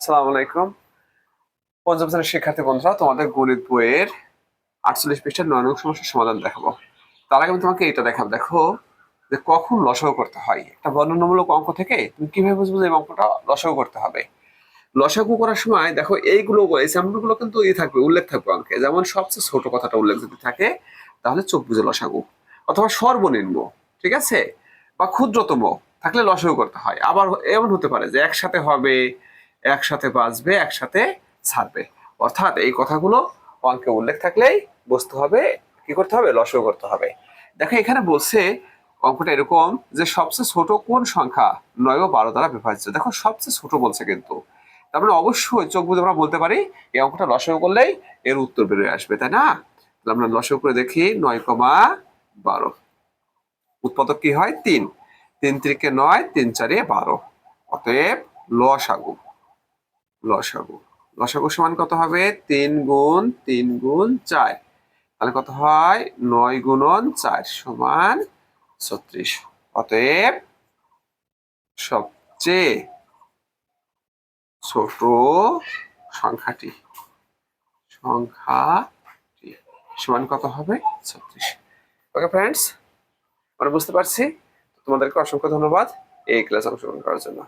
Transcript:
আসসালামু আলাইকুম। পঞ্চম শ্রেণীর শিক্ষার্থী বন্ধুরা, তোমাদের গণিত বইয়ের 48 পৃষ্ঠার 9 নং সমস্যার সমাধান দেখাবো। তার আগে আমি তোমাকে এটা দেখাবো। দেখো যে কখন লসাগু করতে হয়। একটা বর্ণনামূলক অঙ্ক থেকে তুমি কিভাবে বুঝবো যে এই অঙ্কটা লসাগু করতে হবে। লসাগু করার সময় দেখো এইগুলো এক্সাম্পল গুলো কিন্তু থাকবে, উল্লেখ থাকবে অঙ্কে। যেমন সবচেয়ে ছোট কথাটা উল্লেখ যদি থাকে তাহলে চোখ বুজে লসাগু, অথবা সর্বনিম্ন, ঠিক আছে, বা ক্ষুদ্রতম থাকলে লসাগু করতে হয়। আবার এমন হতে পারে যে একসাথে হবে, একসাথে বাঁচবে, একসাথে ছাড়বে। অর্থাৎ এই কথাগুলো অঙ্কে উল্লেখ থাকলেই বুঝতে হবে কি করতে হবে, লসাগু করতে হবে। দেখো এখানে বলছে অঙ্কটা এরকম যে সবচেয়ে ছোট কোন সংখ্যা 9 ও 12 দ্বারা বিভাজ্য। দেখো সবচেয়ে ছোট বলছে, কিন্তু তার মানে অবশ্যই চোখ বুজে আমরা বলতে পারি এই অঙ্কটা লসাগু করলেই এর উত্তর বেরিয়ে আসবে, তাই না? তাহলে আমরা লসাগু করে দেখি 9,12। উৎপাদক কি হয়? 3। 3 3 9, 3 4 12। অতএব লসাগু লসাগু লসাগু সমান কত হবে? 3 গুণ 3 গুণ 4। তাহলে কত হয়? 9 গুণন 4 সমান 36। অতএব সবচেয়ে ছোট সংখ্যাটি সমান কত হবে? 36। ওকে ফ্রেন্ডস, আমরা বুঝতে পারছি। তোমাদেরকে অসংখ্য ধন্যবাদ এই ক্লাস অংশগ্রহণ করার জন্য।